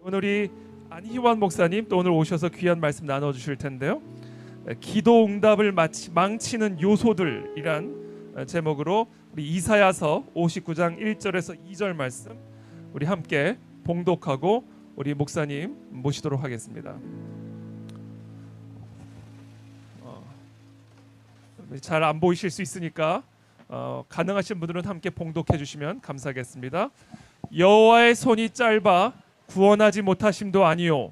오늘 우리 안희환 목사님 또 오늘 오셔서 귀한 말씀 나눠주실 텐데요. 기도 응답을 망치는 요소들이란 제목으로 우리 이사야서 59장 1절에서 2절 말씀 우리 함께 봉독하고 우리 목사님 모시도록 하겠습니다. 잘 안 보이실 수 있으니까 가능하신 분들은 함께 봉독해 주시면 감사하겠습니다. 여호와의 손이 짧아 구원하지 못하심도 아니요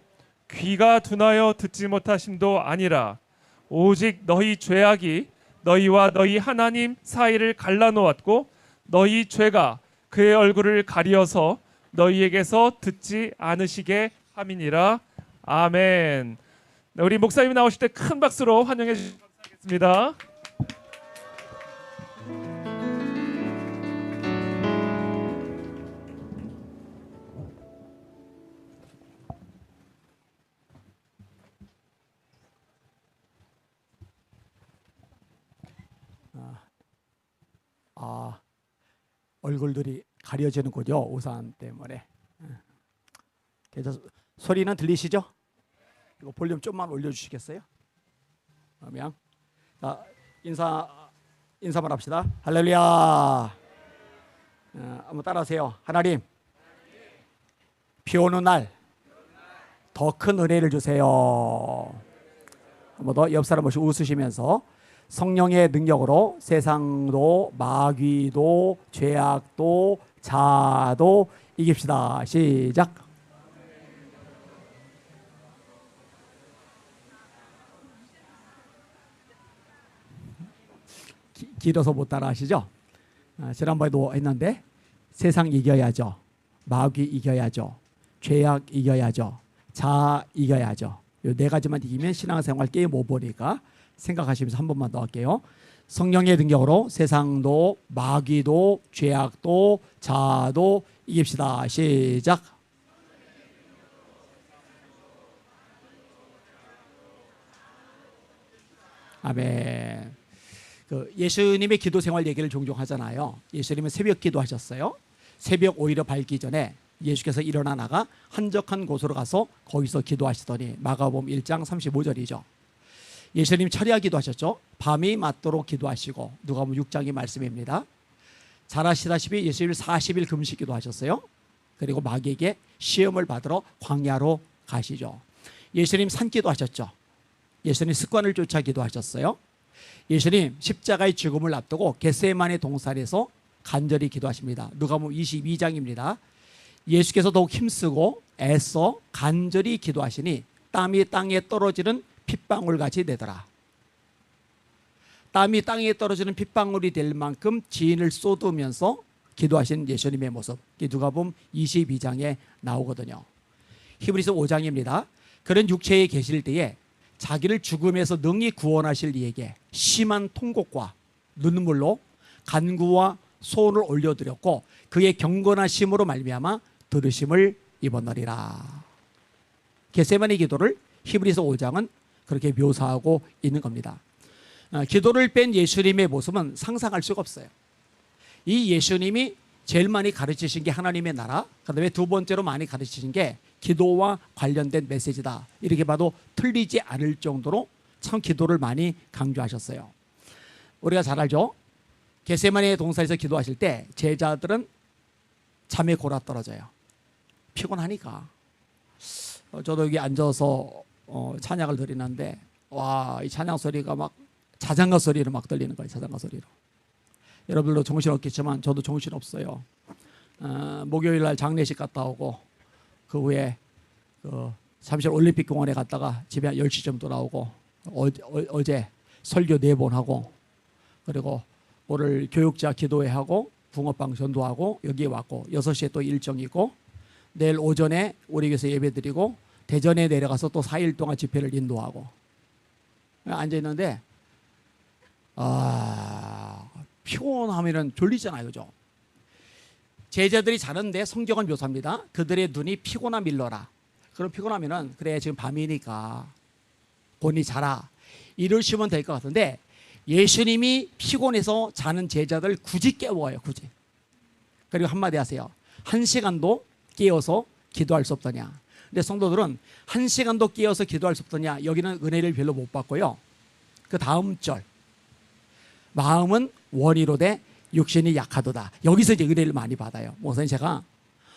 귀가 둔하여 듣지 못하심도 아니라 오직 너희 죄악이 너희와 너희 하나님 사이를 갈라놓았고 너희 죄가 그의 얼굴을 가리어서 너희에게서 듣지 않으시게 함이니라. 아멘. 우리 목사님 나오실 때 큰 박수로 환영해 주시면 감사하겠습니다. 얼굴들이 가려지는군요. 우산 때문에. 그래서 소리는 들리시죠? 이거 볼륨 좀만 올려주시겠어요? 그러면 인사만 합시다. 할렐루야. 한번 따라하세요. 하나님, 비 오는 날 더 큰 은혜를 주세요. 한번 더 옆 사람 보시고 웃으시면서 성령의 능력으로 세상도 마귀도 죄악도 자도 이깁시다. 시작. 길어서 못 따라 하시죠? 지난번에도 했는데 세상 이겨야죠. 마귀 이겨야죠. 죄악 이겨야죠. 자 이겨야죠. 이 네 가지만 이기면 신앙생활 게임 오버니까 생각하시면서 한 번만 더 할게요. 성령의 능력으로 세상도 마귀도 죄악도 자도 이깁시다. 시작. 아멘. 예수님의 기도 생활 얘기를 종종 하잖아요. 예수님은 새벽 기도하셨어요. 새벽 오히려 밝기 전에 예수께서 일어나 나가 한적한 곳으로 가서 거기서 기도하시더니 마가복음 1장 35절이죠. 예수님 철야 기도하셨죠. 밤이 맞도록 기도하시고 누가복음 6장의 말씀입니다. 잘 아시다시피 예수님 40일 금식 기도하셨어요. 그리고 마귀에게 시험을 받으러 광야로 가시죠. 예수님 산기도 하셨죠. 예수님 습관을 쫓아 기도하셨어요. 예수님 십자가의 죽음을 앞두고 겟세마네 동산에서 간절히 기도하십니다. 누가복음 22장입니다. 예수께서 더욱 힘쓰고 애써 간절히 기도하시니 땀이 땅에 떨어지는 핏방울같이 되더라. 땀이 땅에 떨어지는 핏방울이 될 만큼 지인을 쏟으면서 기도하신 예수님의 모습, 누가복음 22장에 나오거든요. 히브리서 5장입니다. 그런 육체에 계실 때에 자기를 죽음에서 능히 구원하실 이에게 심한 통곡과 눈물로 간구와 소원을 올려드렸고 그의 경건하심으로 말미암아 들으심을 입었느니라. 겟세마네 기도를 히브리서 5장은 그렇게 묘사하고 있는 겁니다. 기도를 뺀 예수님의 모습은 상상할 수가 없어요. 이 예수님이 제일 많이 가르치신 게 하나님의 나라, 그 다음에 두 번째로 많이 가르치신 게 기도와 관련된 메시지다. 이렇게 봐도 틀리지 않을 정도로 참 기도를 많이 강조하셨어요. 우리가 잘 알죠? 겟세마네 동산에서 기도하실 때 제자들은 잠에 골아떨어져요. 피곤하니까. 저도 여기 앉아서 찬양을 드리는데 와, 이 찬양 소리가 막 자장가 소리로 막 들리는 거예요. 자장가 소리로. 여러분들도 정신 없겠지만 저도 정신 없어요. 목요일 날 장례식 갔다 오고 그 후에 잠실 올림픽 공원에 갔다가 집에 한 10시쯤 돌아오고 어제 설교 4번 하고 그리고 오늘 교육자 기도회 하고 붕어빵 전도하고 여기에 왔고 6시에 또 일정이 있고 내일 오전에 우리 교회에서 예배드리고 대전에 내려가서 또 4일 동안 집회를 인도하고 앉아있는데 피곤하면 졸리잖아요. 그죠? 제자들이 자는데 성경은 묘사합니다. 그들의 눈이 피곤함 일러라. 그럼 피곤하면은 그래 지금 밤이니까 곤히 자라 이러시면 될 것 같은데 예수님이 피곤해서 자는 제자들 굳이 깨워요. 굳이. 그리고 한마디 하세요. 1시간도 깨어서 기도할 수 없더냐. 근데 성도들은 1시간도 깨어서 기도할 수 없더냐? 여기는 은혜를 별로 못 받고요. 그 다음 절, 마음은 원이로되 육신이 약하도다. 여기서 이제 은혜를 많이 받아요. 목사님, 제가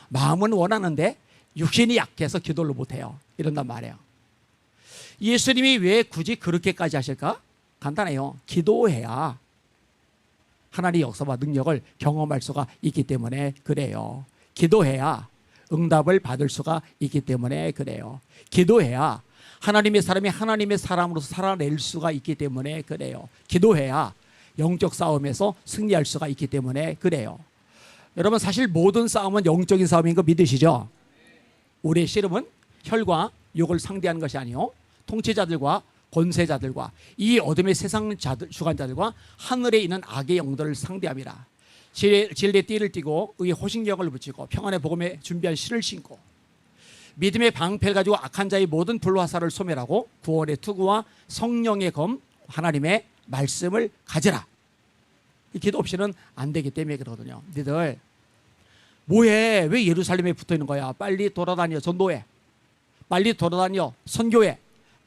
마음은 원하는데 육신이 약해서 기도를 못해요. 이런단 말이에요. 예수님이 왜 굳이 그렇게까지 하실까? 간단해요. 기도해야 하나님의 역사와 능력을 경험할 수가 있기 때문에 그래요. 기도해야 응답을 받을 수가 있기 때문에 그래요. 기도해야 하나님의 사람이 하나님의 사람으로서 살아낼 수가 있기 때문에 그래요. 기도해야 영적 싸움에서 승리할 수가 있기 때문에 그래요. 여러분, 사실 모든 싸움은 영적인 싸움인 거 믿으시죠? 우리의 씨름은 혈과 육을 상대하는 것이 아니요 통치자들과 권세자들과 이 어둠의 세상 주관자들과 하늘에 있는 악의 영들을 상대함이라. 진리의 띠를 띠고 의의 호신경을 붙이고 평안의 복음에 준비한 실을 신고 믿음의 방패를 가지고 악한 자의 모든 불화살을 소멸하고 구원의 투구와 성령의 검 하나님의 말씀을 가지라. 이 기도 없이는 안 되기 때문에 그러거든요. 너희들 뭐해? 왜 예루살렘에 붙어 있는 거야? 빨리 돌아다녀 전도해. 빨리 돌아다녀 선교해.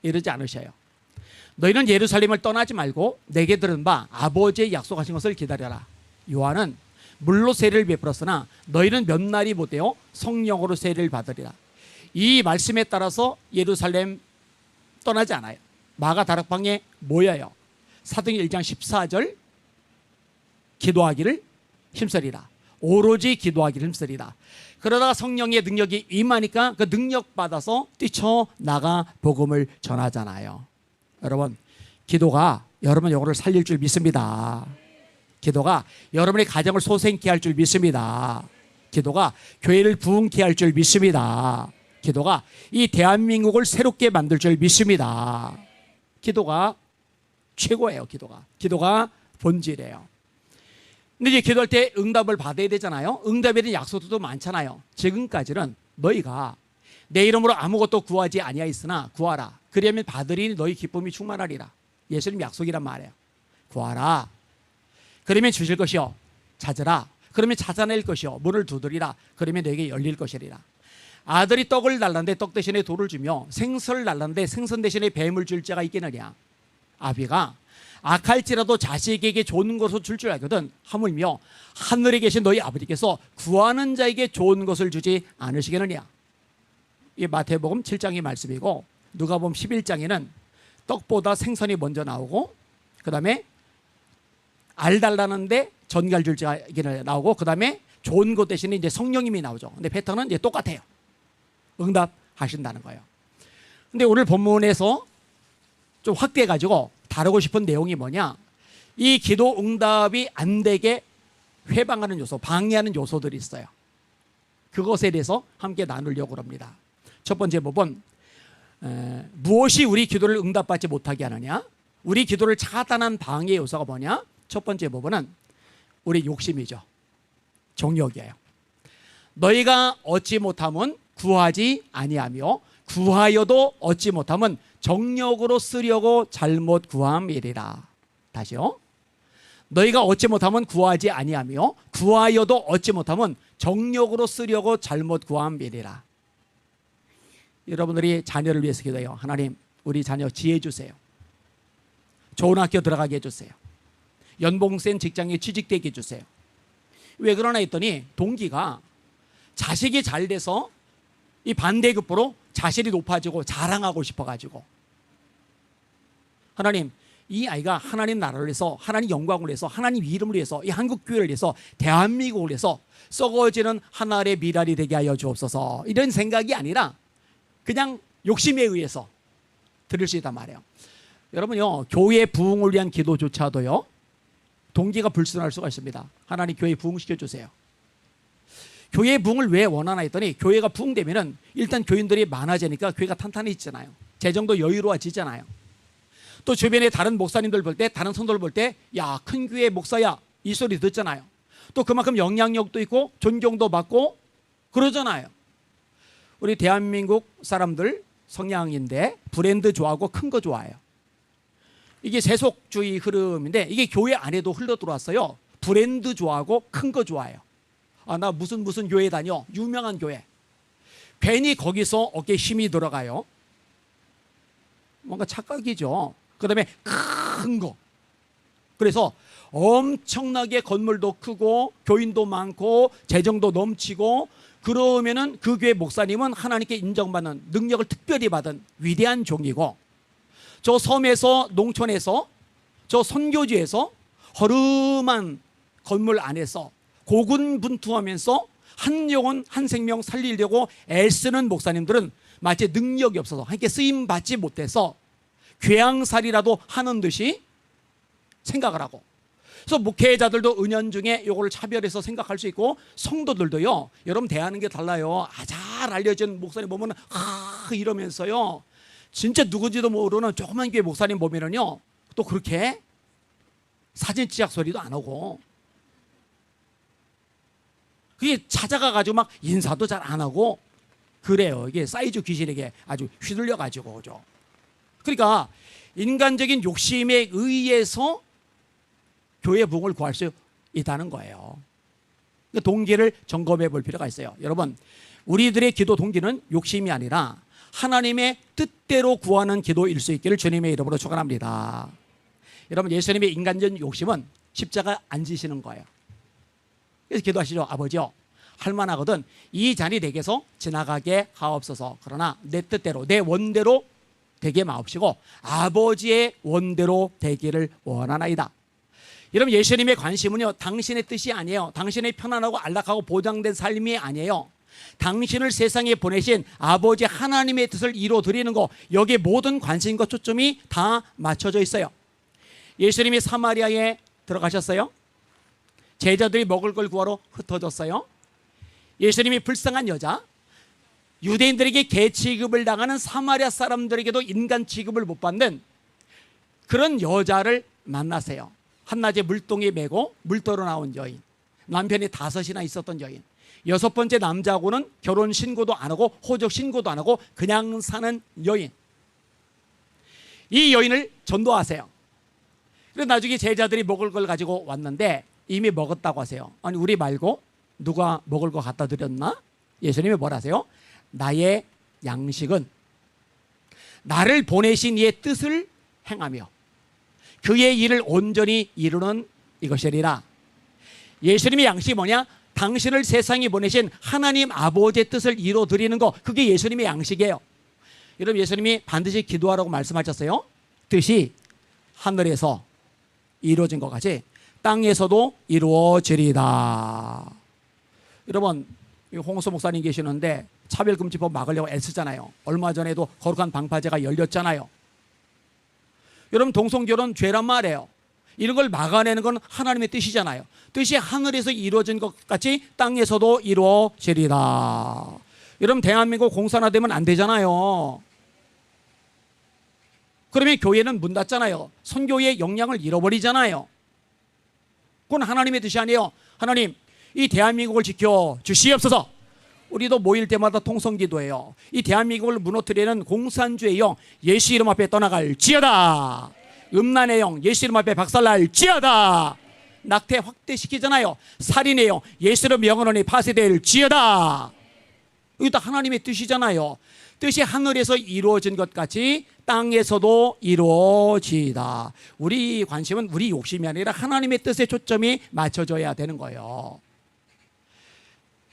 이러지 않으셔요. 너희는 예루살렘을 떠나지 말고 내게 들은 바 아버지의 약속하신 것을 기다려라. 요한은 물로 세례를 베풀었으나 너희는 몇 날이 못되어 성령으로 세례를 받으리라. 이 말씀에 따라서 예루살렘 떠나지 않아요. 마가 다락방에 모여요. 사도행 1장 14절 기도하기를 힘쓰리라. 오로지 기도하기를 힘쓰리라. 그러다가 성령의 능력이 임하니까 그 능력 받아서 뛰쳐나가 복음을 전하잖아요. 여러분, 기도가 여러분 요거를 살릴 줄 믿습니다. 기도가 여러분의 가정을 소생케 할 줄 믿습니다. 기도가 교회를 부흥케 할 줄 믿습니다. 기도가 이 대한민국을 새롭게 만들 줄 믿습니다. 기도가 최고예요. 기도가 본질이에요. 근데 이제 기도할 때 응답을 받아야 되잖아요. 응답에 대한 약속도 많잖아요. 지금까지는 너희가 내 이름으로 아무것도 구하지 아니하였으나 구하라. 그리하면 받으리니 너희 기쁨이 충만하리라. 예수님 약속이란 말이에요. 구하라. 그러면 주실 것이요. 찾으라. 그러면 찾아낼 것이요. 문을 두드리라. 그러면 너에게 열릴 것이리라. 아들이 떡을 달랐는데 떡 대신에 돌을 주며 생선을 달랐는데 생선 대신에 뱀을 줄 자가 있겠느냐. 아비가 악할지라도 자식에게 좋은 것을 줄 줄 알거든 하물며 하늘에 계신 너희 아버지께서 구하는 자에게 좋은 것을 주지 않으시겠느냐. 이 마태복음 7장의 말씀이고 누가복음 11장에는 떡보다 생선이 먼저 나오고 그 다음에 알 달라는데 전갈 줄 자에게 나오고 그 다음에 좋은 것 대신에 이제 성령님이 나오죠. 근데 패턴은 이제 똑같아요. 응답하신다는 거예요. 근데 오늘 본문에서 좀 확대해 가지고 다루고 싶은 내용이 뭐냐, 이 기도 응답이 안 되게 회방하는 요소, 방해하는 요소들이 있어요. 그것에 대해서 함께 나누려고 합니다. 첫 번째 부분, 무엇이 우리 기도를 응답받지 못하게 하느냐, 우리 기도를 차단한 방해 요소가 뭐냐. 첫 번째 부분은 우리 욕심이죠. 정욕이에요. 너희가 얻지 못함은 구하지 아니하며 구하여도 얻지 못함은 정욕으로 쓰려고 잘못 구함이리라. 다시요. 너희가 얻지 못함은 구하지 아니하며 구하여도 얻지 못함은 정욕으로 쓰려고 잘못 구함이리라. 여러분들이 자녀를 위해서 기도해요. 하나님, 우리 자녀 지혜 주세요. 좋은 학교 들어가게 해주세요. 연봉 센 직장에 취직되게 해주세요. 왜 그러나 했더니 동기가 자식이 잘 돼서 이 반대급부로 자신이 높아지고 자랑하고 싶어가지고, 하나님, 이 아이가 하나님 나라를 위해서, 하나님 영광을 위해서, 하나님 이름을 위해서, 이 한국교회를 위해서, 대한민국을 위해서 썩어지는 하나의 미랄이 되게 하여 주옵소서. 이런 생각이 아니라 그냥 욕심에 의해서 드릴 수 있단 말이에요. 여러분요, 교회 부흥을 위한 기도조차도요, 동기가 불순할 수가 있습니다. 하나님 교회 부흥시켜 주세요. 교회 부흥을 왜 원하나 했더니, 교회가 부흥되면은 일단 교인들이 많아지니까 교회가 탄탄해지잖아요. 재정도 여유로워지잖아요. 또 주변에 다른 목사님들 볼 때, 다른 성도들 볼 때, 야, 큰 교회 목사야, 이 소리 듣잖아요. 또 그만큼 영향력도 있고 존경도 받고 그러잖아요. 우리 대한민국 사람들 성향인데 브랜드 좋아하고 큰 거 좋아해요. 이게 세속주의 흐름인데 이게 교회 안에도 흘러 들어왔어요. 브랜드 좋아하고 큰 거 좋아해요. 아, 나 무슨 교회 다녀, 유명한 교회. 괜히 거기서 어깨에 힘이 들어가요. 뭔가 착각이죠. 그 다음에 큰 거. 그래서 엄청나게 건물도 크고 교인도 많고 재정도 넘치고, 그러면은 그 교회 목사님은 하나님께 인정받는 능력을 특별히 받은 위대한 종이고, 저 섬에서 농촌에서 저 선교지에서 허름한 건물 안에서 고군분투하면서 한 영혼 한 생명 살리려고 애쓰는 목사님들은 마치 능력이 없어서 하나님께 쓰임 받지 못해서 괴양살이라도 하는 듯이 생각을 하고, 그래서 목회자들도 은연중에 이걸 차별해서 생각할 수 있고, 성도들도요, 여러분 대하는 게 달라요. 잘 알려진 목사님 보면 이러면서요, 진짜 누군지도 모르는 조그만 교회 목사님 보면은요, 또 그렇게 사진 찍약 소리도 안 하고, 그게 찾아가 가지고 막 인사도 잘 안 하고 그래요. 이게 사이즈 귀신에게 아주 휘둘려 가지고. 그죠? 그러니까 인간적인 욕심에 의해서 교회 부흥을 구할 수 있다는 거예요. 동기를 점검해 볼 필요가 있어요. 여러분, 우리들의 기도 동기는 욕심이 아니라 하나님의 뜻대로 구하는 기도일 수 있기를 주님의 이름으로 축원합니다. 여러분, 예수님의 인간적인 욕심은 십자가 안 지시는 거예요. 그래서 기도하시죠. 아버지요, 할만하거든 이 잔이 내게서 지나가게 하옵소서. 그러나 내 뜻대로 내 원대로 되게 마옵시고 아버지의 원대로 되기를 원하나이다. 여러분, 예수님의 관심은요, 당신의 뜻이 아니에요. 당신의 편안하고 안락하고 보장된 삶이 아니에요. 당신을 세상에 보내신 아버지 하나님의 뜻을 이루어드리는 거, 여기에 모든 관심과 초점이 다 맞춰져 있어요. 예수님이 사마리아에 들어가셨어요. 제자들이 먹을 걸 구하러 흩어졌어요. 예수님이 불쌍한 여자, 유대인들에게 개 취급을 당하는 사마리아 사람들에게도 인간 취급을 못 받는 그런 여자를 만나세요. 한낮에 물동이 메고 물도로 나온 여인, 남편이 5이나 있었던 여인, 6번째 남자하고는 결혼 신고도 안 하고 호적 신고도 안 하고 그냥 사는 여인. 이 여인을 전도하세요. 그래서 나중에 제자들이 먹을 걸 가지고 왔는데 이미 먹었다고 하세요. 아니, 우리 말고 누가 먹을 거 갖다 드렸나? 예수님이 뭐라 하세요? 나의 양식은 나를 보내신 이의 뜻을 행하며 그의 일을 온전히 이루는 이것이리라. 예수님의 양식이 뭐냐? 당신을 세상에 보내신 하나님 아버지의 뜻을 이루어드리는 거, 그게 예수님의 양식이에요. 여러분, 예수님이 반드시 기도하라고 말씀하셨어요. 뜻이 하늘에서 이루어진 것 같이 땅에서도 이루어지리다. 여러분, 홍수 목사님 계시는데 차별금지법 막으려고 애쓰잖아요. 얼마 전에도 거룩한 방파제가 열렸잖아요. 여러분, 동성결혼 죄란 말이에요. 이런 걸 막아내는 건 하나님의 뜻이잖아요. 뜻이 하늘에서 이루어진 것 같이 땅에서도 이루어지리라. 여러분, 대한민국 공산화되면 안 되잖아요. 그러면 교회는 문 닫잖아요. 선교의 역량을 잃어버리잖아요. 그건 하나님의 뜻이 아니에요. 하나님, 이 대한민국을 지켜 주시옵소서. 우리도 모일 때마다 통성기도해요. 이 대한민국을 무너뜨리는 공산주의 영 예수 이름 앞에 떠나갈지어다. 음란의 영 예수 이름 앞에 박살날지어다. 낙태 확대시키잖아요. 살인의 영 예수 이름 영원히 파쇄될지어다. 이거 다 하나님의 뜻이잖아요. 뜻이 하늘에서 이루어진 것 같이 땅에서도 이루어지다. 우리 관심은 우리 욕심이 아니라 하나님의 뜻에 초점이 맞춰져야 되는 거예요.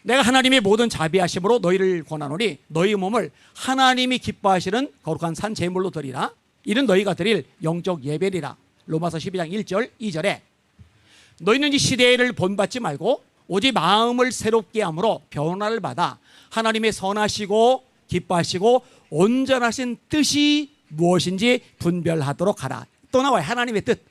내가 하나님의 모든 자비하심으로 너희를 권하노니 너희 몸을 하나님이 기뻐하시는 거룩한 산 제물로 드리라. 이는 너희가 드릴 영적 예배리라. 로마서 12장 1절 2절에 너희는 이 시대를 본받지 말고 오직 마음을 새롭게 함으로 변화를 받아 하나님의 선하시고 기뻐하시고 온전하신 뜻이 무엇인지 분별하도록 하라. 또 나와요. 하나님의 뜻.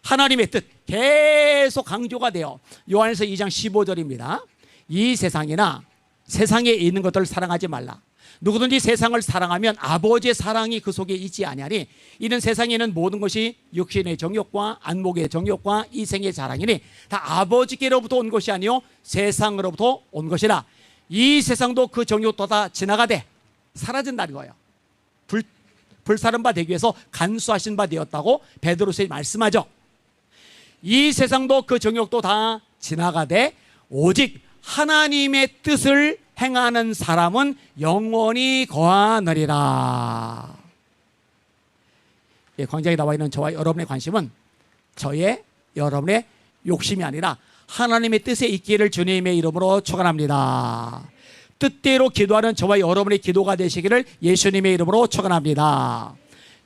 하나님의 뜻 계속 강조가 돼요. 요한일서 2장 15절입니다. 이 세상이나 세상에 있는 것들을 사랑하지 말라. 누구든지 세상을 사랑하면 아버지의 사랑이 그 속에 있지 아니하니 이는 세상에 있는 모든 것이 육신의 정욕과 안목의 정욕과 이생의 자랑이니 다 아버지께로부터 온 것이 아니요 세상으로부터 온 것이라. 이 세상도 그 정욕도 다 지나가되 사라진다는 거예요. 불사른 바 되기 위해서 간수하신 바 되었다고 베드로서에 말씀하죠. 이 세상도 그 정욕도 다 지나가되 오직 하나님의 뜻을 행하는 사람은 영원히 거하느니라. 예, 광장에 나와 있는 저와 여러분의 관심은 여러분의 욕심이 아니라 하나님의 뜻에 있기를 주님의 이름으로 축원합니다. 뜻대로 기도하는 저와 여러분의 기도가 되시기를 예수님의 이름으로 축원합니다.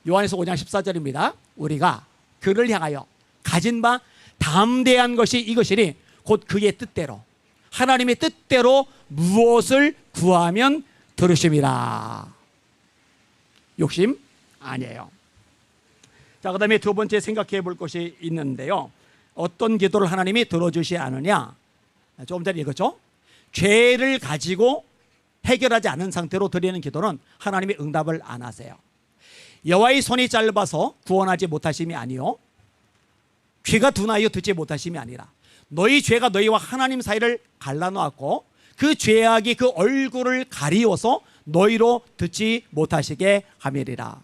요한에서 5장 14절입니다. 우리가 그를 향하여 가진 바 담대한 것이 이것이니 곧 그의 뜻대로, 하나님의 뜻대로 무엇을 구하면 들으심이라. 욕심 아니에요. 자, 그 다음에 두 번째 생각해 볼 것이 있는데요. 어떤 기도를 하나님이 들어주시 않느냐? 조금 전에 읽었죠? 죄를 가지고 해결하지 않은 상태로 드리는 기도는 하나님이 응답을 안 하세요. 여호와의 손이 짧아서 구원하지 못하심이 아니요, 귀가 둔하여 듣지 못하심이 아니라 너희 죄가 너희와 하나님 사이를 갈라놓았고 그 죄악이 그 얼굴을 가리워서 너희로 듣지 못하시게 함이리라.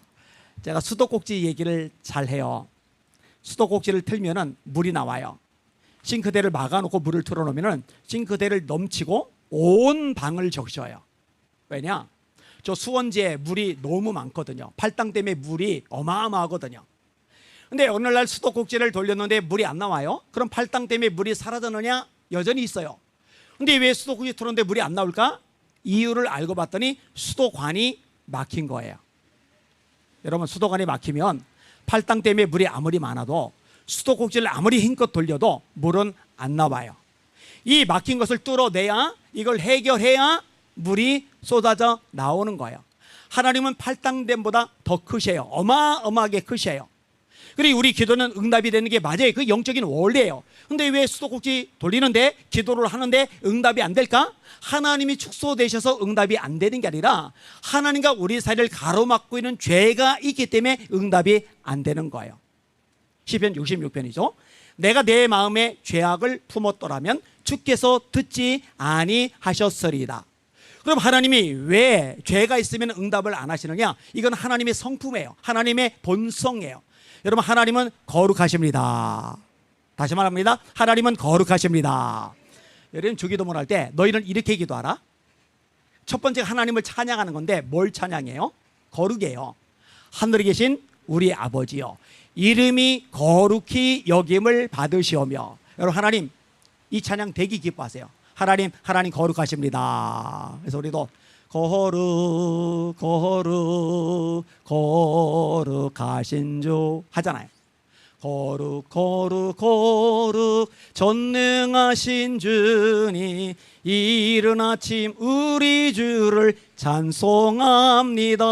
제가 수도꼭지 얘기를 잘 해요. 수도꼭지를 틀면은 물이 나와요. 싱크대를 막아놓고 물을 틀어놓으면은 싱크대를 넘치고 온 방을 적셔요. 왜냐? 저 수원지에 물이 너무 많거든요. 팔당 때문에 물이 어마어마하거든요. 근데 오늘날 수도꼭지를 돌렸는데 물이 안 나와요? 그럼 팔당 때문에 물이 사라졌느냐? 여전히 있어요. 근데 왜 수도꼭지 틀었는데 물이 안 나올까? 이유를 알고 봤더니 수도관이 막힌 거예요. 여러분, 수도관이 막히면 팔당 때문에 물이 아무리 많아도 수도꼭지를 아무리 힘껏 돌려도 물은 안 나와요. 이 막힌 것을 뚫어내야, 이걸 해결해야 물이 쏟아져 나오는 거예요. 하나님은 팔당댐보다 더 크셔요. 어마어마하게 크셔요. 그리고 우리 기도는 응답이 되는 게 맞아요. 그 영적인 원리예요. 근데 왜 수도꼭지 돌리는데, 기도를 하는데 응답이 안 될까? 하나님이 축소되셔서 응답이 안 되는 게 아니라 하나님과 우리 사이를 가로막고 있는 죄가 있기 때문에 응답이 안 되는 거예요. 시편 66편이죠. 내가 내 마음에 죄악을 품었더라면 주께서 듣지 아니하셨으리이다. 그럼 하나님이 왜 죄가 있으면 응답을 안 하시느냐? 이건 하나님의 성품이에요. 하나님의 본성이에요. 여러분, 하나님은 거룩하십니다. 다시 말합니다. 하나님은 거룩하십니다. 여러분, 주기도문 할 때 너희는 이렇게 기도하라. 첫 번째 하나님을 찬양하는 건데 뭘 찬양해요? 거룩이에요. 하늘에 계신 우리 아버지요, 이름이 거룩히 여김을 받으시오며. 여러분, 하나님 이 찬양 되게 기뻐하세요. 하나님 거룩하십니다. 그래서 우리도 거룩 거룩 거룩하신 주 하잖아요. 거룩 거룩 거룩 전능하신 주니 이른 아침 우리 주를 찬송합니다.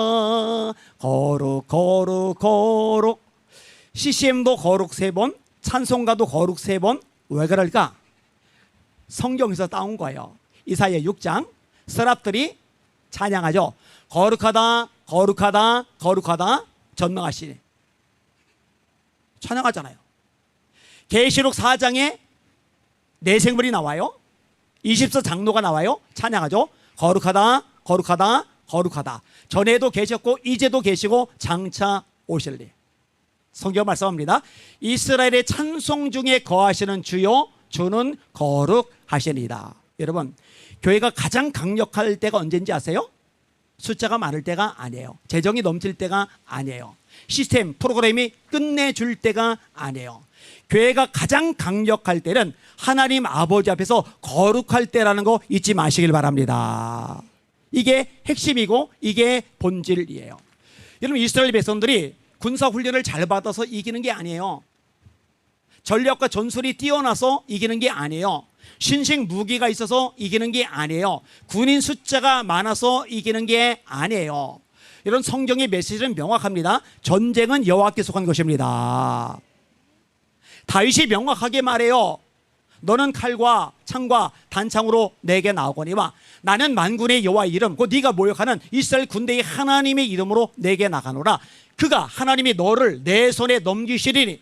거룩 거룩 거룩. CCM도 거룩 3번, 찬송가도 거룩 3번. 왜 그럴까? 성경에서 따온 거예요. 이사야 6장 서랍들이 찬양하죠. 거룩하다 거룩하다 거룩하다 전능하시니 찬양하잖아요. 계시록 4장에 내생물이 나와요. 24장로가 나와요. 찬양하죠. 거룩하다 거룩하다 거룩하다. 전에도 계셨고 이제도 계시고 장차 오실리. 성경 말씀합니다. 이스라엘의 찬송 중에 거하시는 주요, 주는 거룩하시니이다. 여러분, 교회가 가장 강력할 때가 언제인지 아세요? 숫자가 많을 때가 아니에요. 재정이 넘칠 때가 아니에요. 시스템, 프로그램이 끝내줄 때가 아니에요. 교회가 가장 강력할 때는 하나님 아버지 앞에서 거룩할 때라는 거 잊지 마시길 바랍니다. 이게 핵심이고 이게 본질이에요. 여러분, 이스라엘 백성들이 군사훈련을 잘 받아서 이기는 게 아니에요. 전력과 전술이 뛰어나서 이기는 게 아니에요. 신식 무기가 있어서 이기는 게 아니에요. 군인 숫자가 많아서 이기는 게 아니에요. 이런 성경의 메시지는 명확합니다. 전쟁은 여호와께 속한 것입니다. 다윗이 명확하게 말해요. 너는 칼과 창과 단창으로 내게 나오거니와 나는 만군의 여호와의 이름 곧 네가 모욕하는 이스라엘 군대의 하나님의 이름으로 내게 나가노라. 그가 하나님이 너를 내 손에 넘기시리니,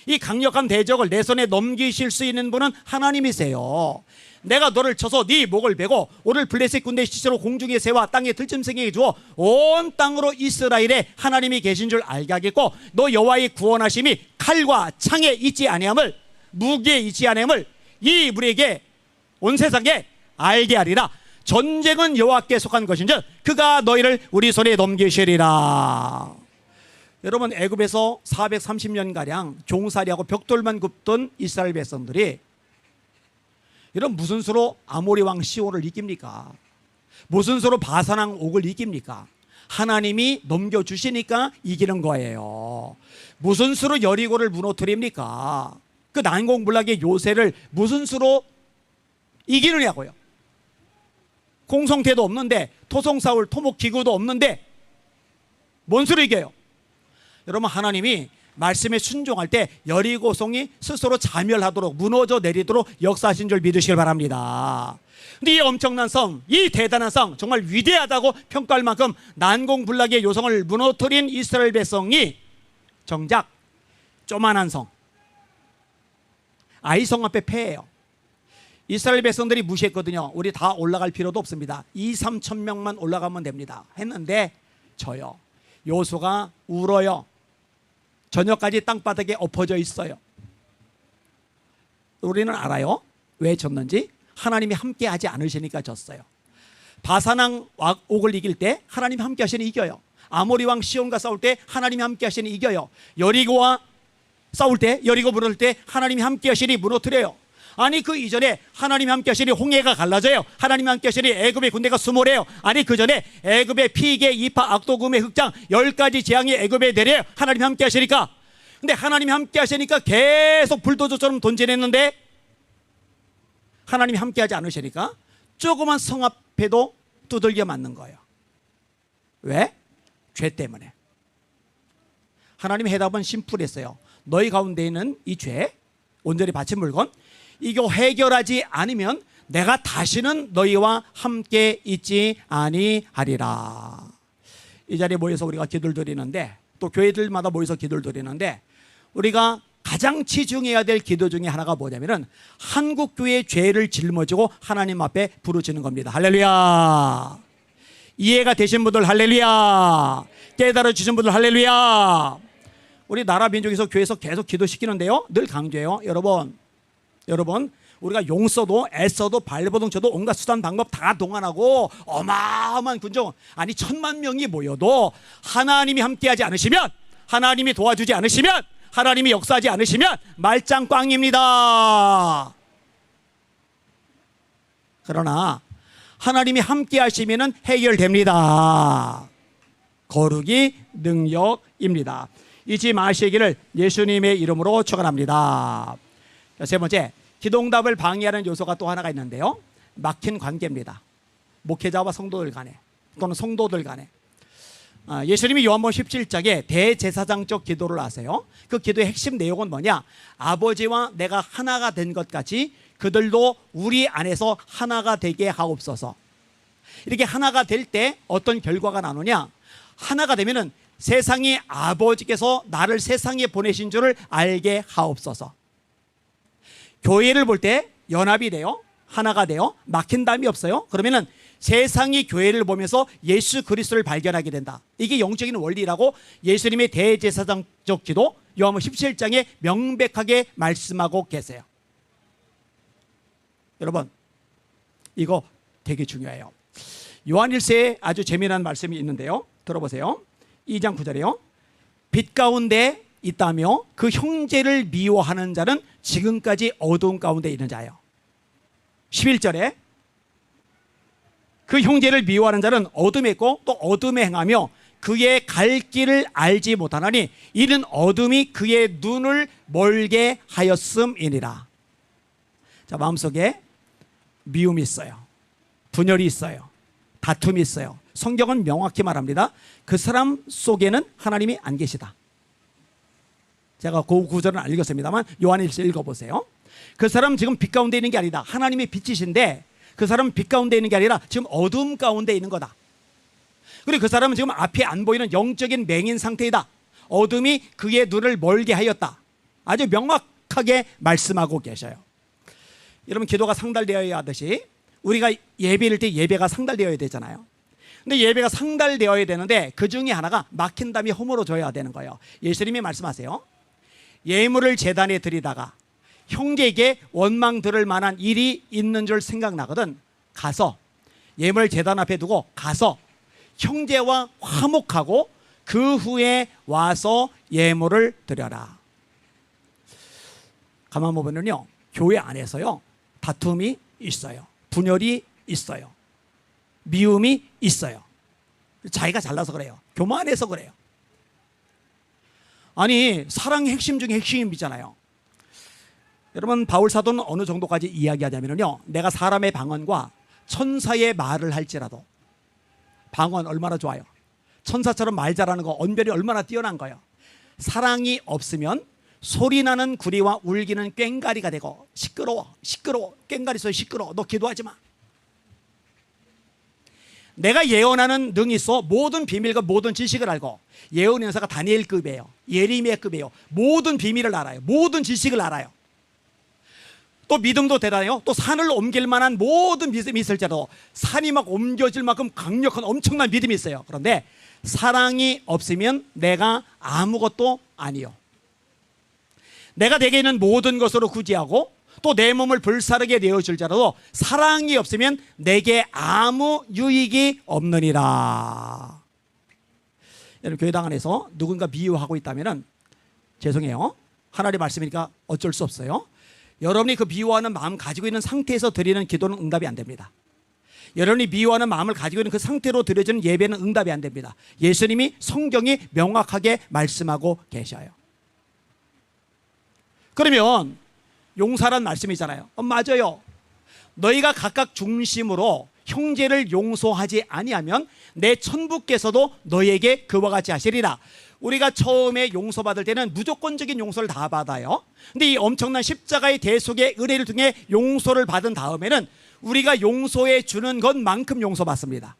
이 강력한 대적을 내 손에 넘기실 수 있는 분은 하나님이세요. 내가 너를 쳐서 네 목을 베고 오늘 블레셋 군대 시체로 공중에 세워 땅에 들짐승에게 주어 온 땅으로 이스라엘에 하나님이 계신 줄 알게 하겠고 너 여호와의 구원하심이 칼과 창에 있지 아니함을, 무기에 있지 아니함을 이 우리에게 온 세상에 알게 하리라. 전쟁은 여호와께 속한 것인즉 그가 너희를 우리 손에 넘기시리라. 여러분, 애굽에서 430년가량 종살이하고 벽돌만 굽던 이스라엘 백성들이 이런 무슨 수로 아모리 왕 시온을 이깁니까? 무슨 수로 바산 왕 옥을 이깁니까? 하나님이 넘겨주시니까 이기는 거예요. 무슨 수로 여리고를 무너뜨립니까? 그 난공불락의 요새를 무슨 수로 이기느냐고요. 공성태도 없는데, 토성사울 토목기구도 없는데 뭔 수로 이겨요? 여러분, 하나님이 말씀에 순종할 때 여리고성이 스스로 자멸하도록, 무너져 내리도록 역사하신 줄 믿으시길 바랍니다. 근데 이 엄청난 성, 이 대단한 성, 정말 위대하다고 평가할 만큼 난공불락의 요성을 무너뜨린 이스라엘 백성이 정작 조만한 성, 아이성 앞에 패해요. 이스라엘 백성들이 무시했거든요. 우리 다 올라갈 필요도 없습니다. 2-3천 명만 올라가면 됩니다 했는데 져요. 여호수아가 울어요. 저녁까지 땅바닥에 엎어져 있어요. 우리는 알아요. 왜 졌는지? 하나님이 함께 하지 않으시니까 졌어요. 바산 왕 옥을 이길 때 하나님이 함께 하시니 이겨요. 아모리 왕 시온과 싸울 때 하나님이 함께 하시니 이겨요. 여리고와 싸울 때, 여리고 무너질 때 하나님이 함께 하시니 무너뜨려요. 아니, 그 이전에 하나님이 함께 하시니 홍해가 갈라져요. 하나님이 함께 하시니 애굽의 군대가 수몰해요. 아니, 그 전에 애굽의 피계, 이파, 악도금의 흑장 10가지 재앙이 애굽에 내려요. 하나님이 함께 하시니까. 근데 하나님이 함께 하시니까 계속 불도저처럼 돈진했는데 하나님이 함께 하지 않으시니까 조그만 성 앞에도 두들겨 맞는 거예요. 왜? 죄 때문에. 하나님의 해답은 심플했어요. 너희 가운데 있는 이 죄, 온전히 바친 물건, 이거 해결하지 않으면 내가 다시는 너희와 함께 있지 아니하리라. 이 자리에 모여서 우리가 기도를 드리는데, 또 교회들마다 모여서 기도를 드리는데, 우리가 가장 치중해야 될 기도 중에 하나가 뭐냐면은 한국교회의 죄를 짊어지고 하나님 앞에 부르짖는 겁니다. 할렐루야. 이해가 되신 분들 할렐루야. 깨달아 주신 분들 할렐루야. 우리 나라 민족에서 교회에서 계속 기도시키는데요, 늘 강조해요. 여러분, 우리가 용서도 애써도 발버둥 쳐도 온갖 수단 방법 다 동원하고 어마어마한 군종, 아니 1000만 명이 모여도 하나님이 함께하지 않으시면, 하나님이 도와주지 않으시면, 하나님이 역사하지 않으시면 말짱 꽝입니다. 그러나 하나님이 함께 하시면 해결됩니다. 거룩이 능력입니다. 잊지 마시기를 예수님의 이름으로 축원합니다. 세 번째, 기도응답을 방해하는 요소가 또 하나가 있는데요, 막힌 관계입니다. 목회자와 성도들 간에, 또는 성도들 간에. 예수님이 요한복음 17장에 대제사장적 기도를 하세요. 그 기도의 핵심 내용은 뭐냐? 아버지와 내가 하나가 된 것 같이 그들도 우리 안에서 하나가 되게 하옵소서. 이렇게 하나가 될 때 어떤 결과가 나누냐? 하나가 되면은 세상의 아버지께서 나를 세상에 보내신 줄을 알게 하옵소서. 교회를 볼 때 연합이 돼요. 하나가 돼요. 막힌 담이 없어요. 그러면은 세상이 교회를 보면서 예수 그리스도를 발견하게 된다. 이게 영적인 원리라고 예수님의 대제사장적 기도 요한복음 17장에 명백하게 말씀하고 계세요. 여러분, 이거 되게 중요해요. 요한 1세에 아주 재미난 말씀이 있는데요, 들어보세요. 2장 9절에요. 빛 가운데 있다며 그 형제를 미워하는 자는 지금까지 어두운 가운데 있는 자예요. 11절에 그 형제를 미워하는 자는 어둠에 있고 또 어둠에 행하며 그의 갈 길을 알지 못하나니 이는 어둠이 그의 눈을 멀게 하였음이니라. 자, 마음속에 미움이 있어요. 분열이 있어요. 다툼이 있어요. 성경은 명확히 말합니다. 그 사람 속에는 하나님이 안 계시다. 제가 그 구절은 안 읽었습니다만 요한 1서 읽어보세요. 그 사람 지금 빛 가운데 있는 게 아니다. 하나님의 빛이신데 그 사람은 빛 가운데 있는 게 아니라 지금 어둠 가운데 있는 거다. 그리고 그 사람은 지금 앞에 안 보이는 영적인 맹인 상태이다. 어둠이 그의 눈을 멀게 하였다. 아주 명확하게 말씀하고 계셔요. 여러분, 기도가 상달되어야 하듯이 우리가 예배를 때 예배가 상달되어야 되잖아요. 근데 예배가 상달되어야 되는데 그 중에 하나가 막힌 담이 허물어져야 되는 거예요. 예수님이 말씀하세요. 예물을 제단에 드리다가 형제에게 원망 들을 만한 일이 있는 줄 생각나거든 가서 예물 제단 앞에 두고 가서 형제와 화목하고 그 후에 와서 예물을 드려라. 가만 보면요, 교회 안에서요 다툼이 있어요. 분열이 있어요. 미움이 있어요. 자기가 잘나서 그래요. 교만해서 그래요. 아니, 사랑의 핵심 중에 핵심이잖아요. 여러분, 바울 사도는 어느 정도까지 이야기하냐면요, 내가 사람의 방언과 천사의 말을 할지라도, 방언 얼마나 좋아요. 천사처럼 말 잘하는 거, 언변이 얼마나 뛰어난 거예요. 사랑이 없으면 소리나는 구리와 울기는 꽹가리가 되고, 시끄러워 꽹가리 소리 시끄러워, 너 기도하지 마. 내가 예언하는 능이 있어 모든 비밀과 모든 지식을 알고, 예언 연사가 다니엘급이에요. 예레미야급이에요. 모든 비밀을 알아요. 모든 지식을 알아요. 또 믿음도 대단해요. 또 산을 옮길 만한 모든 믿음이 있을지라도 산이 막 옮겨질 만큼 강력한 엄청난 믿음이 있어요. 그런데 사랑이 없으면 내가 아무것도 아니요. 내가 내게 있는 모든 것으로 구제하고 또 내 몸을 불사르게 내어줄지라도 사랑이 없으면 내게 아무 유익이 없느니라. 여러분, 교회당 안에서 누군가 미워하고 있다면 죄송해요. 하나님의 말씀이니까 어쩔 수 없어요. 여러분이 그 미워하는 마음 가지고 있는 상태에서 드리는 기도는 응답이 안 됩니다. 여러분이 미워하는 마음을 가지고 있는 그 상태로 드려지는 예배는 응답이 안 됩니다. 예수님이, 성경이 명확하게 말씀하고 계셔요. 그러면 용서란 말씀이잖아요. 맞아요. 너희가 각각 중심으로 형제를 용서하지 아니하면 내 천부께서도 너희에게 그와 같이 하시리라. 우리가 처음에 용서받을 때는 무조건적인 용서를 다 받아요. 근데 이 엄청난 십자가의 대속의 은혜를 통해 용서를 받은 다음에는 우리가 용서해 주는 것만큼 용서받습니다.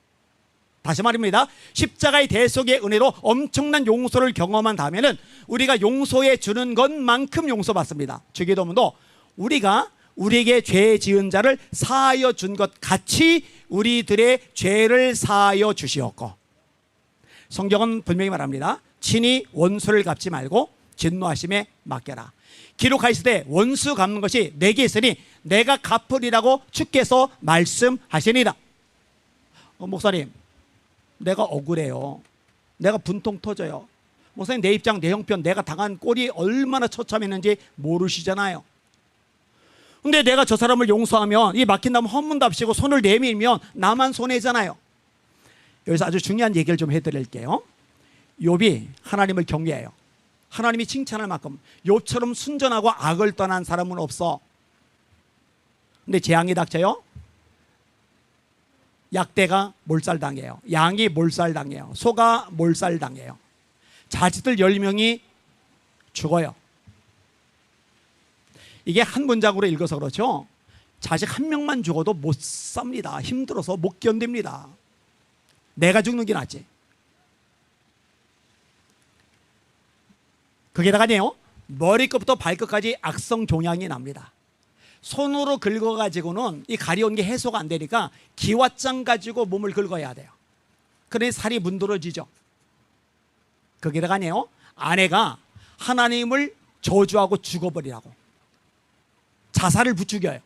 다시 말입니다. 십자가의 대속의 은혜로 엄청난 용서를 경험한 다음에는 우리가 용서해 주는 것만큼 용서받습니다. 주기도문도 우리가 우리에게 죄 지은 자를 사하여 준 것 같이 우리들의 죄를 사하여 주시옵고, 성경은 분명히 말합니다. 친히 원수를 갚지 말고 진노하심에 맡겨라. 기록하시되 원수 갚는 것이 내게 있으니 내가 갚으리라고 주께서 말씀하시니라. 목사님, 내가 억울해요. 내가 분통 터져요. 목사님, 내 입장, 내 형편, 내가 당한 꼴이 얼마나 처참했는지 모르시잖아요. 근데 내가 저 사람을 용서하면 이 막힌다면 헌문답시고 손을 내밀면 나만 손해잖아요. 여기서 아주 중요한 얘기를 좀 해드릴게요. 욥이 하나님을 경외해요. 하나님이 칭찬할 만큼 욥처럼 순전하고 악을 떠난 사람은 없어. 근데 재앙이 닥쳐요. 약대가 몰살당해요. 양이 몰살당해요. 소가 몰살당해요. 자식들 10명이 죽어요. 이게 한 문장으로 읽어서 그렇죠. 자식 한 명만 죽어도 못 삽니다. 힘들어서 못 견딥니다. 내가 죽는 게 낫지. 거기다가요, 머리끝부터 발끝까지 악성 종양이 납니다. 손으로 긁어가지고는 이 가려운 게 해소가 안 되니까 기왓장 가지고 몸을 긁어야 돼요. 그러니 살이 문드러지죠. 거기다가요, 아내가 하나님을 저주하고 죽어버리라고 자살을 부추겨요.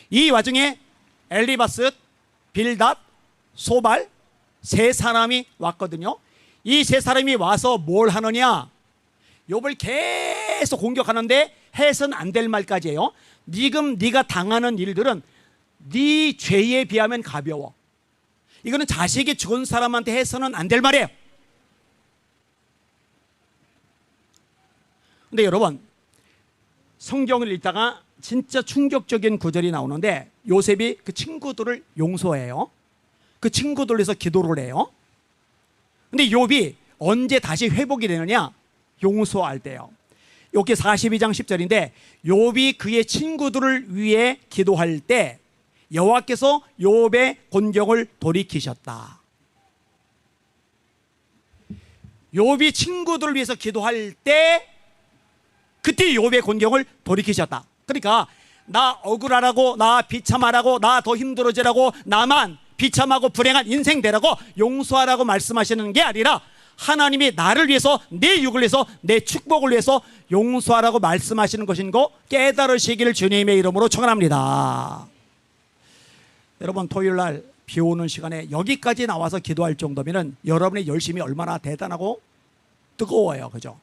이 와중에 엘리바스, 빌닷, 소발 세 사람이 왔거든요. 이 세 사람이 와서 뭘 하느냐, 욥을 계속 공격하는데 해서는 안 될 말까지예요. 지금 네가 당하는 일들은 네 죄에 비하면 가벼워. 이거는 자식이 죽은 사람한테 해서는 안 될 말이에요. 근데 여러분, 성경을 읽다가 진짜 충격적인 구절이 나오는데, 요셉이 그 친구들을 용서해요. 그 친구들 위해서 기도를 해요. 근데 욥이 언제 다시 회복이 되느냐? 용서할 때요. 욥기 42장 10절인데, 욥이 그의 친구들을 위해 기도할 때 여호와께서 욥의 곤경을 돌이키셨다. 욥이 친구들을 위해서 기도할 때 그때 욥의 곤경을 돌이키셨다. 그러니까 나 억울하라고, 나 비참하라고, 나 더 힘들어지라고, 나만 비참하고 불행한 인생 되라고 용서하라고 말씀하시는 게 아니라, 하나님이 나를 위해서, 내 육을 위해서, 내 축복을 위해서 용서하라고 말씀하시는 것인 거 깨달으시기를 주님의 이름으로 축원합니다. 여러분 토요일 날 비 오는 시간에 여기까지 나와서 기도할 정도면은 여러분의 열심이 얼마나 대단하고 뜨거워요. 그죠?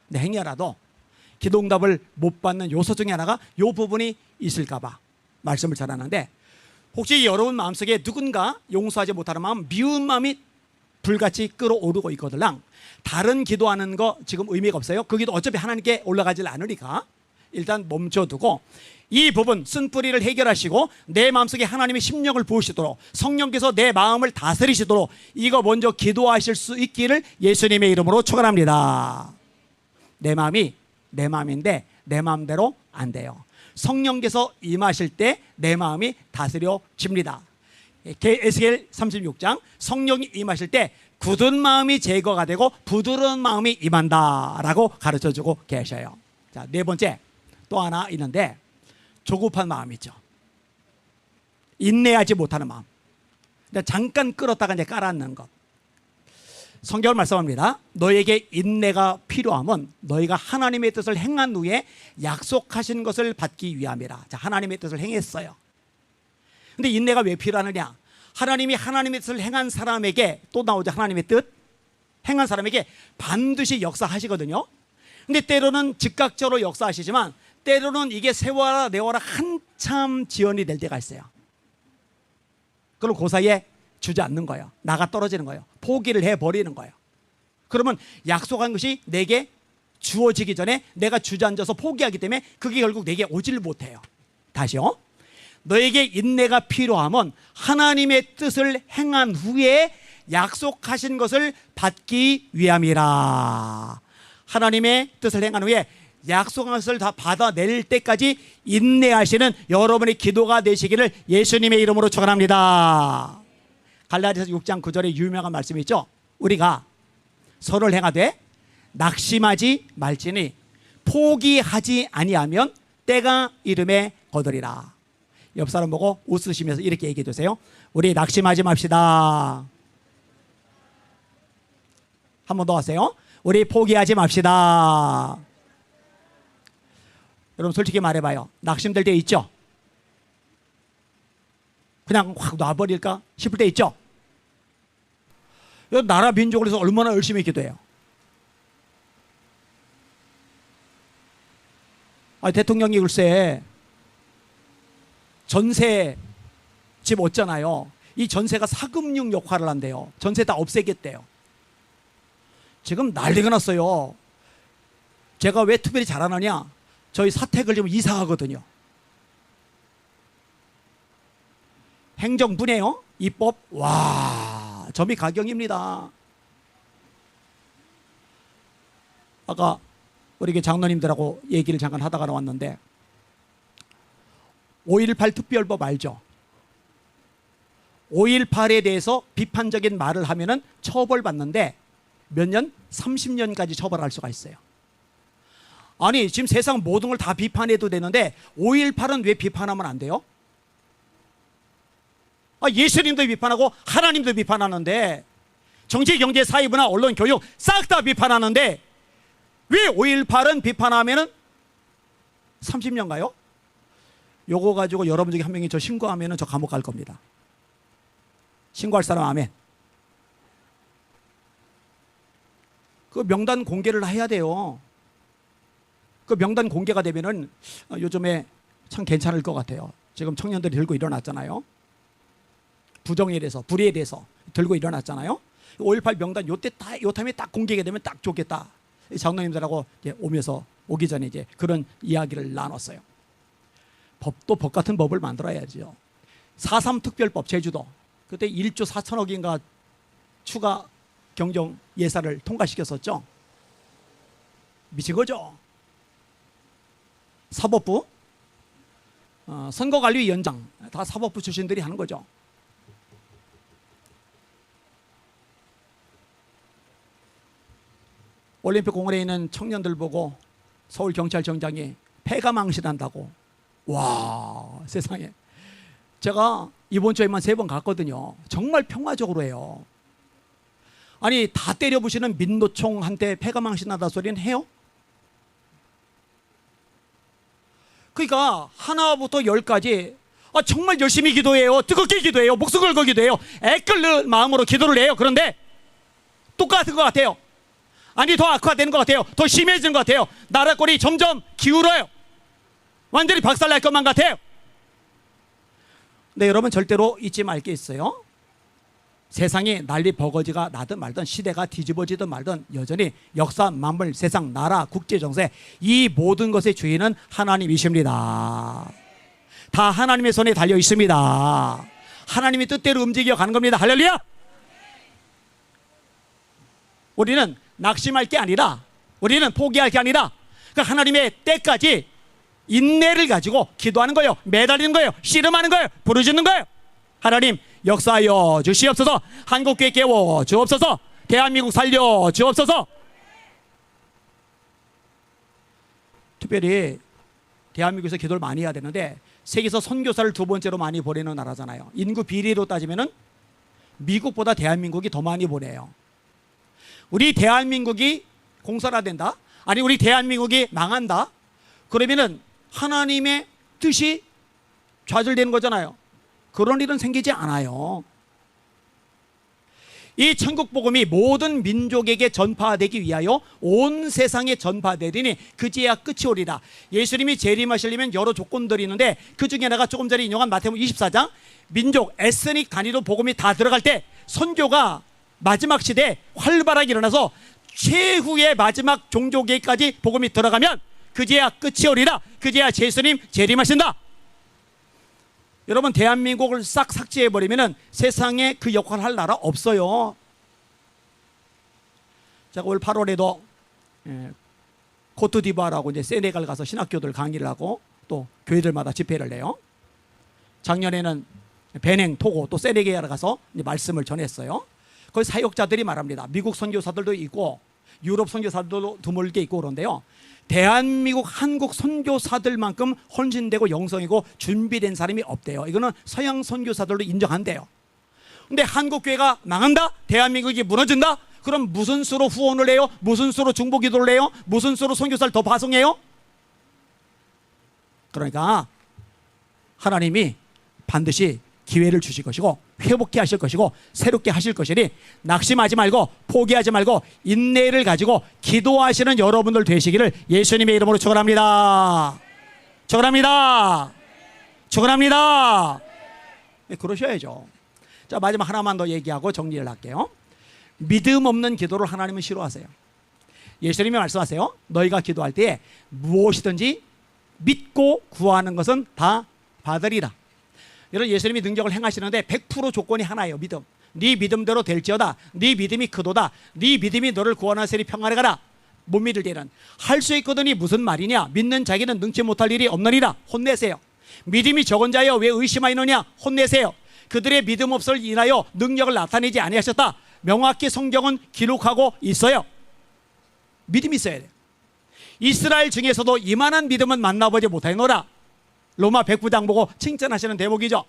근데 행여라도 기도 응답을 못 받는 요소 중에 하나가 요 부분이 있을까 봐 말씀을 잘하는데, 혹시 여러분 마음속에 누군가 용서하지 못하는 마음, 미운 마음이 불같이 끓어오르고 있거든요. 다른 기도하는 거 지금 의미가 없어요. 그 기도 어차피 하나님께 올라가질 않으니까 일단 멈춰두고 이 부분 쓴뿌리를 해결하시고 내 마음속에 하나님의 심령을 부으시도록 성령께서 내 마음을 다스리시도록 이거 먼저 기도하실 수 있기를 예수님의 이름으로 축원합니다. 내 마음이 내 마음인데 내 마음대로 안 돼요. 성령께서 임하실 때 내 마음이 다스려집니다. 에스겔 36장 성령이 임하실 때 굳은 마음이 제거가 되고 부드러운 마음이 임한다라고 가르쳐주고 계셔요. 자, 네 번째 또 하나 있는데 조급한 마음이죠. 인내하지 못하는 마음. 잠깐 끌었다가 이제 깔아앉는 것. 성경을 말씀합니다. 너에게 인내가 필요함은 너희가 하나님의 뜻을 행한 후에 약속하신 것을 받기 위함이라. 자, 하나님의 뜻을 행했어요. 근데 인내가 왜 필요하느냐? 하나님이 하나님의 뜻을 행한 사람에게, 또 나오죠, 하나님의 뜻 행한 사람에게 반드시 역사하시거든요. 근데 때로는 즉각적으로 역사하시지만 때로는 이게 세워라 내워라 한참 지연이 될 때가 있어요. 그럼 그 사이에 주지 않는 거예요. 나가 떨어지는 거예요. 포기를 해버리는 거예요. 그러면 약속한 것이 내게 주어지기 전에 내가 주저앉아서 포기하기 때문에 그게 결국 내게 오지를 못해요. 다시요. 너에게 인내가 필요함은 하나님의 뜻을 행한 후에 약속하신 것을 받기 위함이라. 하나님의 뜻을 행한 후에 약속한 것을 다 받아낼 때까지 인내하시는 여러분의 기도가 되시기를 예수님의 이름으로 축원합니다. 갈라디아서 6장 9절에 유명한 말씀이 있죠. 우리가 선을 행하되 낙심하지 말지니 포기하지 아니하면 때가 이름에 거두리라. 옆 사람 보고 웃으시면서 이렇게 얘기해 주세요. 우리 낙심하지 맙시다. 한 번 더 하세요. 우리 포기하지 맙시다. 여러분 솔직히 말해봐요. 낙심될 때 있죠? 그냥 확 놔버릴까 싶을 때 있죠? 나라 민족을 위해서 얼마나 열심히 기도해요. 대통령이 글쎄 전세 집 얻잖아요. 이 전세가 사금융 역할을 한대요. 전세 다 없애겠대요. 지금 난리가 났어요. 제가 왜 특별히 잘하느냐? 저희 사택을 지금 이사하거든요. 행정부네요. 입법. 와, 점이 가경입니다. 아까 우리 장로님들하고 얘기를 잠깐 하다가 나왔는데 5.18 특별법 알죠? 5.18에 대해서 비판적인 말을 하면은 처벌받는데 몇 년? 30년까지 처벌할 수가 있어요. 아니 지금 세상 모든 걸 다 비판해도 되는데 5.18은 왜 비판하면 안 돼요? 예수님도 비판하고 하나님도 비판하는데 정치, 경제, 사회, 문화, 언론, 교육 싹 다 비판하는데 왜 5.18은 비판하면은 30년 가요? 요거 가지고 여러분 중에 한 명이 저 신고하면은 저 감옥 갈 겁니다. 신고할 사람 아멘. 그 명단 공개를 해야 돼요. 그 명단 공개가 되면은 요즘에 참 괜찮을 것 같아요. 지금 청년들이 들고 일어났잖아요. 부정에 대해서, 불의에 대해서 들고 일어났잖아요. 5.18 명단 요때 딱, 요 타임에 딱 공개가 되면 딱 좋겠다. 장로님들하고 이제 오면서 오기 전에 이제 그런 이야기를 나눴어요. 법도 법 같은 법을 만들어야죠. 4.3 특별법 제주도 그때 1조 4천억인가 추가 경정 예산을 통과시켰었죠. 미친 거죠. 사법부, 선거관리위원장 다 사법부 출신들이 하는 거죠. 올림픽 공원에 있는 청년들 보고 서울경찰청장이 폐가 망신한다고. 와, 세상에. 제가 이번 주에만 3번 갔거든요. 정말 평화적으로 해요. 아니 다 때려부시는 민노총한테 폐가 망신한다 소리는 해요? 그러니까 하나부터 10까지 정말 열심히 기도해요. 뜨겁게 기도해요. 목숨 걸고 기도해요. 애끓는 마음으로 기도를 해요. 그런데 똑같은 것 같아요. 아니, 더 악화되는 것 같아요. 더 심해지는 것 같아요. 나라 꼴이 점점 기울어요. 완전히 박살날 것만 같아요. 네, 여러분 절대로 잊지 말 게 있어요. 세상이 난리 버거지가 나든 말든, 시대가 뒤집어지든 말든, 여전히 역사, 만물, 세상, 나라, 국제 정세, 이 모든 것의 주인은 하나님이십니다. 다 하나님의 손에 달려 있습니다. 하나님의 뜻대로 움직여 가는 겁니다. 할렐루야. 우리는 낙심할 게 아니라, 우리는 포기할 게 아니라, 그 하나님의 때까지 인내를 가지고 기도하는 거예요. 매달리는 거예요. 씨름하는 거예요. 부르짖는 거예요. 하나님 역사하여 주시옵소서. 한국교회 깨워 주옵소서. 대한민국 살려 주옵소서. 특별히 대한민국에서 기도를 많이 해야 되는데, 세계에서 선교사를 두 번째로 많이 보내는 나라잖아요. 인구 비리로 따지면은 미국보다 대한민국이 더 많이 보내요. 우리 대한민국이 공산화된다, 아니 우리 대한민국이 망한다, 그러면은 하나님의 뜻이 좌절되는 거잖아요. 그런 일은 생기지 않아요. 이 천국 복음이 모든 민족에게 전파되기 위하여 온 세상에 전파되리니 그제야 끝이 오리라. 예수님이 재림하시려면 여러 조건들이 있는데, 그 중에 하나가 조금 전에 인용한 마태복음 24장, 민족, 에스닉 단위로 복음이 다 들어갈 때, 선교가 마지막 시대에 활발하게 일어나서 최후의 마지막 종교계까지 복음이 들어가면 그제야 끝이 오리라. 그제야 예수님 재림하신다. 여러분, 대한민국을 싹 삭제해버리면 세상에 그 역할을 할 나라 없어요. 제가 올 8월에도 코트디부아르하고 이제 세네갈 가서 신학교들 강의를 하고 또 교회들마다 집회를 해요. 작년에는 베냉, 토고, 또 세네갈에 가서 이제 말씀을 전했어요. 거기 사역자들이 말합니다. 미국 선교사들도 있고 유럽 선교사들도 드물게 있고 그런데요, 대한민국, 한국 선교사들만큼 헌신되고 영성이고 준비된 사람이 없대요. 이거는 서양 선교사들도 인정한대요. 근데 한국교회가 망한다? 대한민국이 무너진다? 그럼 무슨 수로 후원을 해요? 무슨 수로 중보기도를 해요? 무슨 수로 선교사를 더 파송해요? 그러니까 하나님이 반드시 기회를 주실 것이고 회복케 하실 것이고 새롭게 하실 것이니 낙심하지 말고 포기하지 말고 인내를 가지고 기도하시는 여러분들 되시기를 예수님의 이름으로 축원합니다. 축원합니다. 축원합니다. 네, 그러셔야죠. 자, 마지막 하나만 더 얘기하고 정리를 할게요. 믿음 없는 기도를 하나님은 싫어하세요. 예수님이 말씀하세요. 너희가 기도할 때에 무엇이든지 믿고 구하는 것은 다 받으리라. 여러분, 예수님이 능력을 행하시는데 100% 조건이 하나예요. 믿음. 네 믿음대로 될지어다. 네 믿음이 크도다. 네 믿음이 너를 구원하시리 평안에 가라. 못 믿을 때는 할 수 있거든이 무슨 말이냐. 믿는 자기는 능치 못할 일이 없느니라. 혼내세요. 믿음이 적은 자여 왜 의심하느냐. 혼내세요. 그들의 믿음 없을 인하여 능력을 나타내지 아니하셨다. 명확히 성경은 기록하고 있어요. 믿음이 있어야 돼요. 이스라엘 중에서도 이만한 믿음은 만나보지 못하노라. 로마 백부장 보고 칭찬하시는 대목이죠.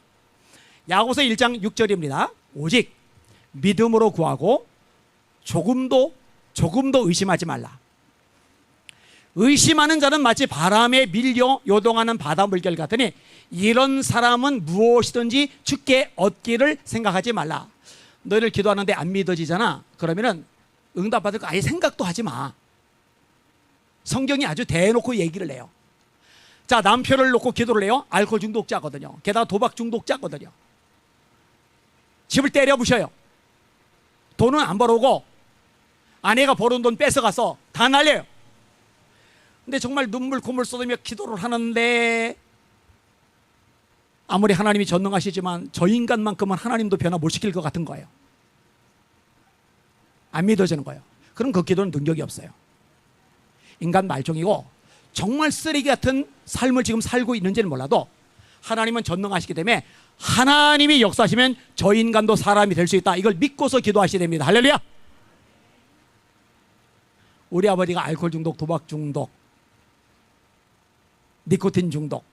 야고보서 1장 6절입니다. 오직 믿음으로 구하고 조금도 의심하지 말라. 의심하는 자는 마치 바람에 밀려 요동하는 바다 물결 같으니 이런 사람은 무엇이든지 주께 얻기를 생각하지 말라. 너희를 기도하는데 안 믿어지잖아. 그러면은 응답받을 거 아예 생각도 하지 마. 성경이 아주 대놓고 얘기를 해요. 자, 남편을 놓고 기도를 해요. 알코올 중독자거든요. 게다가 도박 중독자거든요. 집을 때려 부셔요. 돈은 안 벌어오고 아내가 벌어온 돈 뺏어가서 다 날려요. 근데 정말 눈물 콧물 쏟으며 기도를 하는데 아무리 하나님이 전능하시지만 저 인간만큼은 하나님도 변화 못 시킬 것 같은 거예요. 안 믿어지는 거예요. 그럼 그 기도는 능력이 없어요. 인간 말종이고 정말 쓰레기 같은 삶을 지금 살고 있는지는 몰라도 하나님은 전능하시기 때문에 하나님이 역사하시면 저 인간도 사람이 될 수 있다. 이걸 믿고서 기도하셔야 됩니다. 할렐루야. 우리 아버지가 알코올 중독, 도박 중독, 니코틴 중독,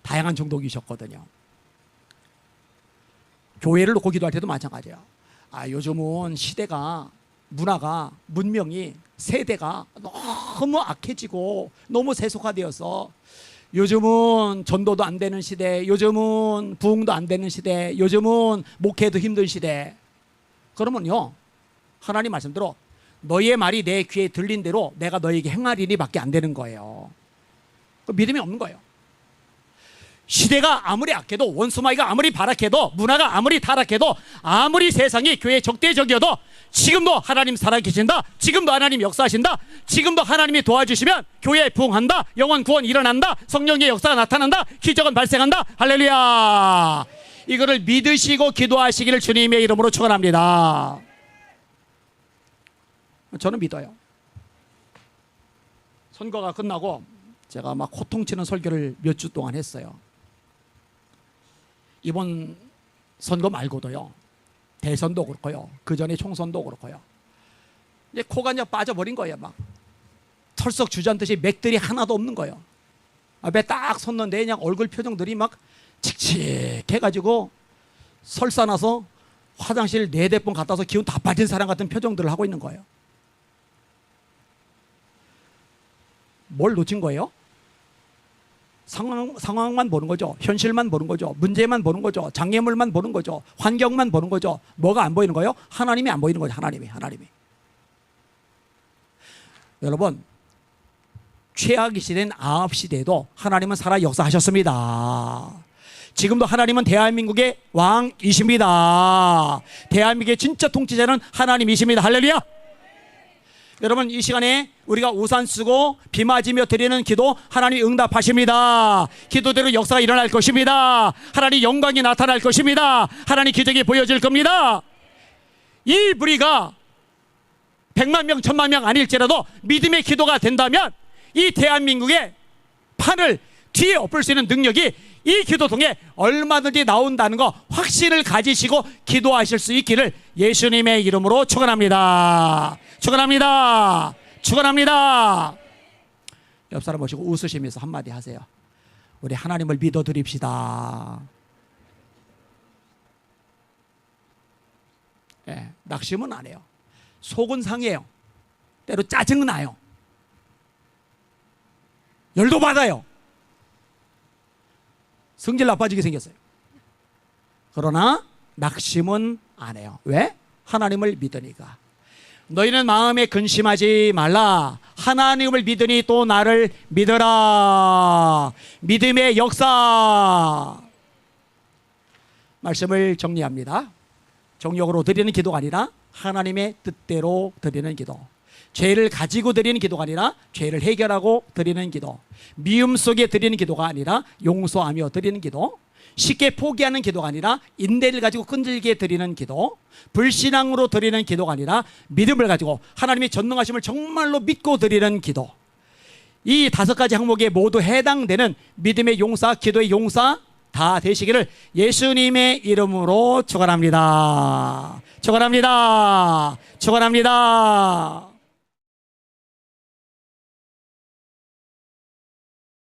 다양한 중독이셨거든요. 교회를 놓고 기도할 때도 마찬가지예요. 요즘은 시대가, 문화가, 문명이, 세대가 너무 악해지고 너무 세속화되어서 요즘은 전도도 안 되는 시대, 요즘은 부흥도 안 되는 시대, 요즘은 목회도 힘든 시대. 그러면요, 하나님 말씀대로 너희의 말이 내 귀에 들린 대로 내가 너희에게 행하리니 밖에 안 되는 거예요. 그 믿음이 없는 거예요. 시대가 아무리 악해도, 원수마귀가 아무리 발악해도, 문화가 아무리 타락해도, 아무리 세상이 교회에 적대적이어도 지금도 하나님 살아계신다, 지금도 하나님 역사하신다, 지금도 하나님이 도와주시면 교회에 부흥한다, 영원 구원 일어난다, 성령의 역사가 나타난다, 기적은 발생한다. 할렐루야. 이거를 믿으시고 기도하시기를 주님의 이름으로 축원합니다. 저는 믿어요. 선거가 끝나고 제가 막 호통치는 설교를 몇 주 동안 했어요. 이번 선거 말고도요, 대선도 그렇고요, 그 전에 총선도 그렇고요. 이제 코가 이제 빠져버린 거예요. 막 털썩 주저앉듯이 맥들이 하나도 없는 거예요. 앞에 딱 섰는데 그냥 얼굴 표정들이 막 칙칙해가지고 설사나서 화장실 4-4번 갔다 와서 기운 다 빠진 사람 같은 표정들을 하고 있는 거예요. 뭘 놓친 거예요? 상황만 보는 거죠. 현실만 보는 거죠. 문제만 보는 거죠. 장애물만 보는 거죠. 환경만 보는 거죠. 뭐가 안 보이는 거예요? 하나님이 안 보이는 거죠. 하나님이. 여러분, 최악의 시대인 아합 시대에도 하나님은 살아 역사하셨습니다. 지금도 하나님은 대한민국의 왕이십니다. 대한민국의 진짜 통치자는 하나님이십니다. 할렐루야. 여러분, 이 시간에 우리가 우산 쓰고 비 맞으며 드리는 기도 하나님이 응답하십니다. 기도대로 역사가 일어날 것입니다. 하나님 영광이 나타날 것입니다. 하나님 기적이 보여질 겁니다. 이 무리가 100만 명 1000만 명 아닐지라도 믿음의 기도가 된다면 이 대한민국의 판을 뒤에 엎을 수 있는 능력이 이 기도 통해 얼마든지 나온다는 거 확신을 가지시고 기도하실 수 있기를 예수님의 이름으로 축원합니다. 축원합니다. 축원합니다. 옆 사람 보시고 웃으시면서 한마디 하세요. 우리 하나님을 믿어 드립시다. 예, 낙심은 안 해요. 속은 상해요. 때로 짜증은 나요. 열도 받아요. 성질 나빠지게 생겼어요. 그러나 낙심은 안 해요. 왜? 하나님을 믿으니까. 너희는 마음에 근심하지 말라. 하나님을 믿으니 또 나를 믿어라. 믿음의 역사. 말씀을 정리합니다. 정욕으로 드리는 기도가 아니라 하나님의 뜻대로 드리는 기도. 죄를 가지고 드리는 기도가 아니라 죄를 해결하고 드리는 기도. 미움 속에 드리는 기도가 아니라 용서하며 드리는 기도. 쉽게 포기하는 기도가 아니라 인내를 가지고 끈질게 드리는 기도. 불신앙으로 드리는 기도가 아니라 믿음을 가지고 하나님의 전능하심을 정말로 믿고 드리는 기도. 이 5가지 항목에 모두 해당되는 믿음의 용사, 기도의 용사 다 되시기를 예수님의 이름으로 축원합니다. 축원합니다. 축원합니다.